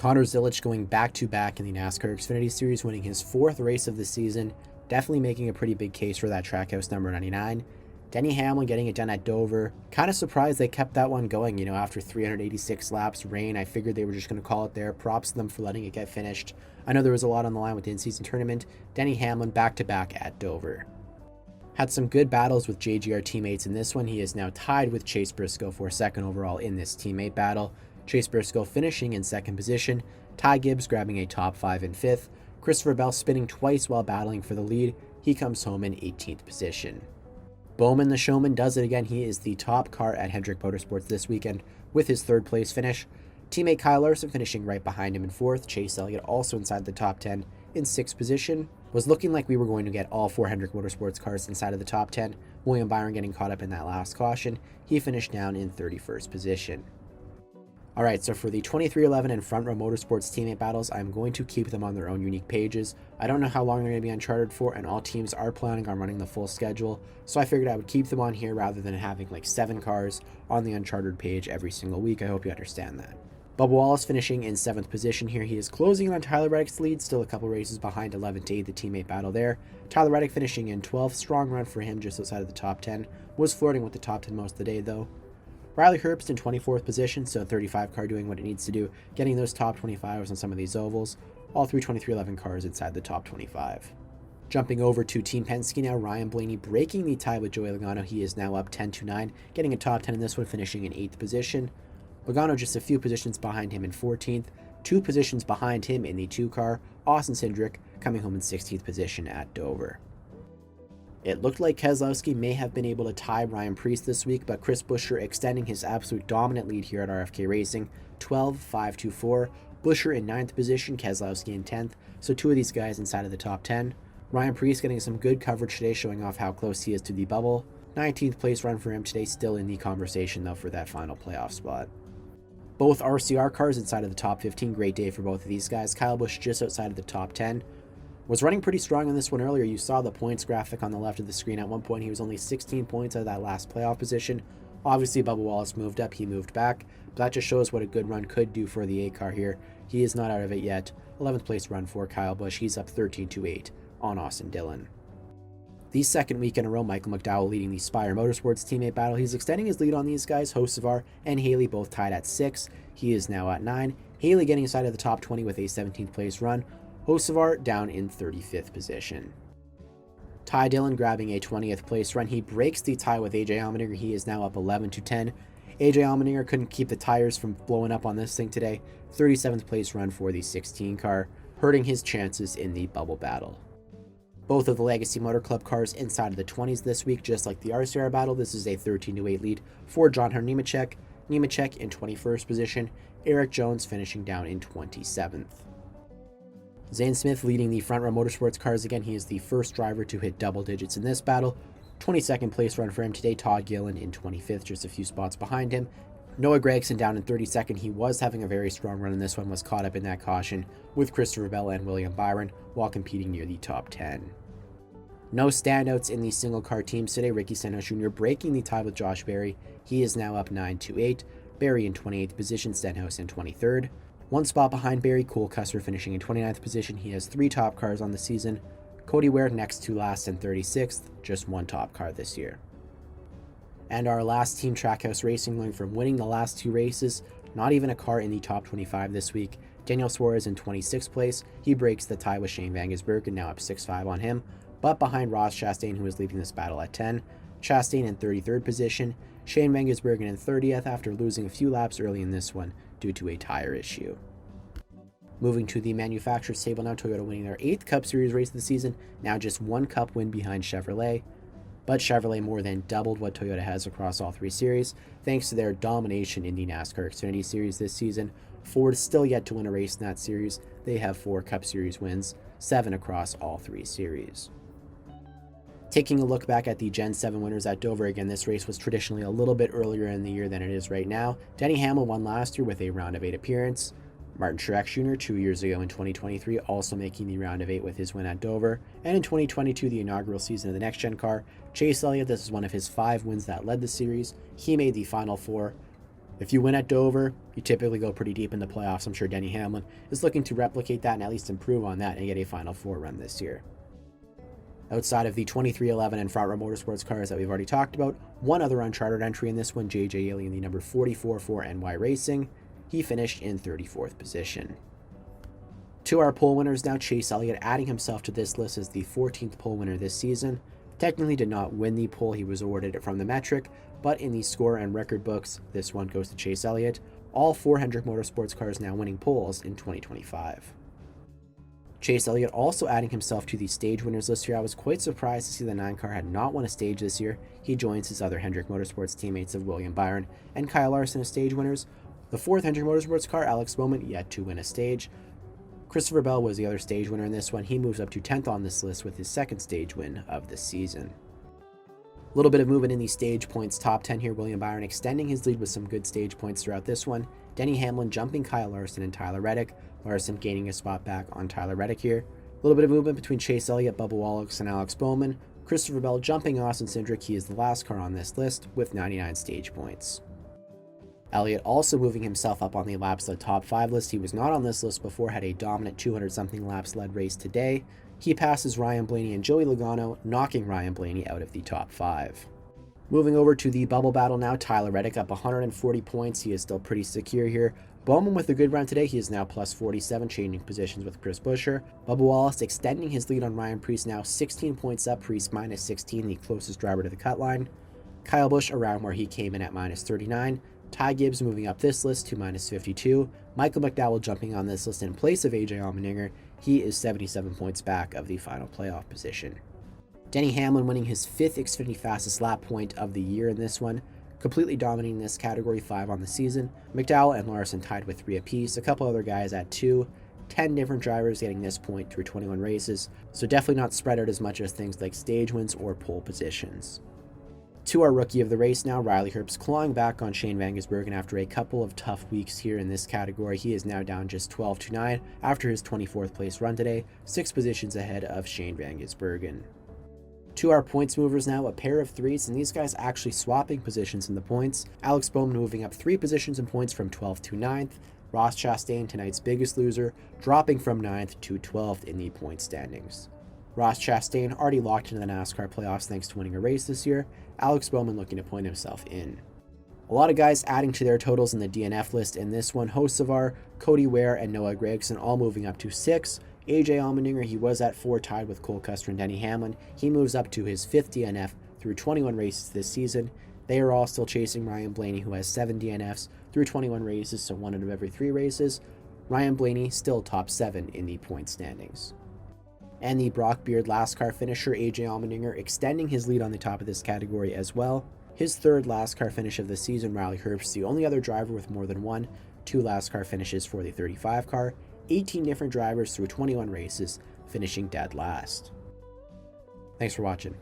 Connor Zilisch going back-to-back in the NASCAR Xfinity Series, winning his 4th race of the season, definitely making a pretty big case for that Trackhouse number 99. Denny Hamlin getting it done at Dover. Kind of surprised they kept that one going, after 386 laps, rain. I figured they were just going to call it there. Props to them for letting it get finished. I know there was a lot on the line with the in-season tournament. Denny Hamlin back-to-back at Dover. Had some good battles with JGR teammates in this one. He is now tied with Chase Briscoe for 2nd overall in this teammate battle. Chase Briscoe finishing in 2nd position. Ty Gibbs grabbing a top 5 in 5th. Christopher Bell spinning twice while battling for the lead. He comes home in 18th position. Bowman the Showman does it again. He is the top car at Hendrick Motorsports this weekend with his 3rd place finish. Teammate Kyle Larson finishing right behind him in 4th. Chase Elliott also inside the top 10 in 6th position. Was looking like we were going to get all 4 Hendrick Motorsports cars inside of the top 10. William Byron getting caught up in that last caution. He finished down in 31st position. Alright, so for the 2311 and Front Row Motorsports teammate battles, I'm going to keep them on their own unique pages. I don't know how long they're going to be Unchartered for, and all teams are planning on running the full schedule, so I figured I would keep them on here rather than having like 7 cars on the Unchartered page every single week. I hope you understand that. Bubba Wallace finishing in 7th position here. He is closing on Tyler Reddick's lead, still a couple races behind 11 to 8, the teammate battle there. Tyler Reddick finishing in 12th, strong run for him just outside of the top 10. Was flirting with the top 10 most of the day though. Riley Herbst in 24th position, so 35 car doing what it needs to do, getting those top 25s on some of these ovals. All 3 2311 cars inside the top 25. Jumping over to Team Penske now, Ryan Blaney breaking the tie with Joey Logano. He is now up 10-9, getting a top 10 in this one, finishing in 8th position. Logano just a few positions behind him in 14th, 2 positions behind him in the 2 car, Austin Cindric coming home in 16th position at Dover. It looked like Keselowski may have been able to tie Ryan Preece this week, but Chris Buescher extending his absolute dominant lead here at RFK Racing, 12-5-2-4. Buescher in 9th position, Keselowski in 10th, so 2 of these guys inside of the top 10. Ryan Preece getting some good coverage today, showing off how close he is to the bubble. 19th place run for him today, still in the conversation though for that final playoff spot. Both RCR cars inside of the top 15, great day for both of these guys. Kyle Busch just outside of the top 10. Was running pretty strong on this one earlier. You saw the points graphic on the left of the screen. At one point, he was only 16 points out of that last playoff position. Obviously, Bubba Wallace moved up. He moved back. But that just shows what a good run could do for the 8 car here. He is not out of it yet. 11th place run for Kyle Busch. He's up 13-8 on Austin Dillon. The 2nd week in a row, Michael McDowell leading the Spire Motorsports teammate battle. He's extending his lead on these guys. Hocevar and Haley both tied at 6. He is now at 9. Haley getting inside of the top 20 with a 17th place run. Hocevar down in 35th position. Ty Dillon grabbing a 20th place run. He breaks the tie with AJ Allmendinger. He is now up 11-10. AJ Allmendinger couldn't keep the tires from blowing up on this thing today. 37th place run for the 16 car, hurting his chances in the bubble battle. Both of the Legacy Motor Club cars inside of the 20s this week, just like the RCR battle. This is a 13-8 lead for John Hunter Nemechek. Nemechek in 21st position. Eric Jones finishing down in 27th. Zane Smith leading the Front Row Motorsports cars again. He is the first driver to hit double digits in this battle. 22nd place run for him today. Todd Gillen in 25th, just a few spots behind him. Noah Gragson down in 32nd. He was having a very strong run in this one, was caught up in that caution with Christopher Bell and William Byron while competing near the top 10. No standouts in the single car teams today. Ricky Stenhouse Jr. breaking the tie with Josh Berry. He is now up 9-8. Berry in 28th position, Stenhouse in 23rd. 1 spot behind Barry, Cole Custer finishing in 29th position. He has 3 top cars on the season. Cody Ware next to last in 36th, just 1 top car this year. And our last team, Trackhouse Racing, going from winning the last 2 races, not even a car in the top 25 this week. Daniel Suarez in 26th place. He breaks the tie with Shane Van Gisbergen, now up 6-5 on him, but behind Ross Chastain, who is leading this battle at 10. Chastain in 33rd position. Shane Van Gisbergen in 30th after losing a few laps early in this one due to a tire issue. Moving to the manufacturer's table now, Toyota winning their 8th Cup Series race of the season, now just 1 Cup win behind Chevrolet. But Chevrolet more than doubled what Toyota has across all 3 series, thanks to their domination in the NASCAR Xfinity Series this season. Ford still yet to win a race in that series. They have 4 Cup Series wins, 7 across all 3 series. Taking a look back at the Gen 7 winners at Dover, again, this race was traditionally a little bit earlier in the year than it is right now. Denny Hamlin won last year with a round of 8 appearance. Martin Truex Jr. 2 years ago in 2023, also making the round of 8 with his win at Dover. And in 2022, the inaugural season of the next gen car, Chase Elliott, this is one of his 5 wins that led the series. He made the final 4. If you win at Dover, you typically go pretty deep in the playoffs. I'm sure Denny Hamlin is looking to replicate that and at least improve on that and get a Final Four run this year. Outside of the 2311 and Front Row Motorsports cars that we've already talked about, one other Unchartered entry in this one, JJ Alien, the number 44 for NY Racing. He finished in 34th position. To our pole winners now, Chase Elliott adding himself to this list as the 14th pole winner this season. Technically did not win the pole, he was awarded it from the metric, but in the score and record books, this one goes to Chase Elliott. All 4 Hendrick Motorsports cars now winning poles in 2025. Chase Elliott also adding himself to the stage winners list here. I was quite surprised to see the 9 car had not won a stage this year. He joins his other Hendrick Motorsports teammates of William Byron and Kyle Larson as stage winners. The 4th Hendrick Motorsports car, Alex Bowman, yet to win a stage. Christopher Bell was the other stage winner in this one. He moves up to 10th on this list with his 2nd stage win of the season. A little bit of movement in the stage points top 10 here. William Byron extending his lead with some good stage points throughout this one. Denny Hamlin jumping Kyle Larson and Tyler Reddick. Larson gaining a spot back on Tyler Reddick here. A little bit of movement between Chase Elliott, Bubba Wallace, and Alex Bowman. Christopher Bell jumping Austin Cindric. He is the last car on this list with 99 stage points. Elliott also moving himself up on the laps led top 5 list. He was not on this list before, had a dominant 200-something laps led race today. He passes Ryan Blaney and Joey Logano, knocking Ryan Blaney out of the top 5. Moving over to the bubble battle now, Tyler Reddick up 140 points. He is still pretty secure here. Bowman with a good run today. He is now plus 47, changing positions with Chris Buescher. Bubba Wallace extending his lead on Ryan Preece, now 16 points up. Preece minus 16, the closest driver to the cut line. Kyle Busch around where he came in at minus 39. Ty Gibbs moving up this list to minus 52. Michael McDowell jumping on this list in place of AJ Allmendinger. He is 77 points back of the final playoff position. Denny Hamlin winning his 5th Xfinity fastest lap point of the year in this one. Completely dominating this category, 5 on the season. McDowell and Larson tied with 3 apiece. A couple other guys at 2. 10 different drivers getting this point through 21 races. So definitely not spread out as much as things like stage wins or pole positions. To our rookie of the race now, Riley Herbst clawing back on Shane Van Gisbergen after a couple of tough weeks here in this category. He is now down just 12-9 after his 24th place run today, 6 positions ahead of Shane Van Gisbergen. To our points movers now, a pair of 3s, and these guys actually swapping positions in the points. Alex Bowman moving up 3 positions in points from 12th to 9th. Ross Chastain, tonight's biggest loser, dropping from 9th to 12th in the point standings. Ross Chastain already locked into the NASCAR playoffs thanks to winning a race this year. Alex Bowman looking to point himself in. A lot of guys adding to their totals in the DNF list in this one. Hocevar, Cody Ware, and Noah Gragson all moving up to 6. AJ Allmendinger, he was at 4, tied with Cole Custer and Denny Hamlin. He moves up to his 5th DNF through 21 races this season. They are all still chasing Ryan Blaney, who has 7 DNFs through 21 races, so 1 out of every 3 races. Ryan Blaney still top 7 in the point standings. And the Brock Beard last car finisher, AJ Allmendinger, extending his lead on the top of this category as well. His 3rd last car finish of the season. Riley Herbst, the only other driver with more than 2 last car finishes for the 35 car. 18 different drivers through 21 races, finishing dead last. Thanks for watching.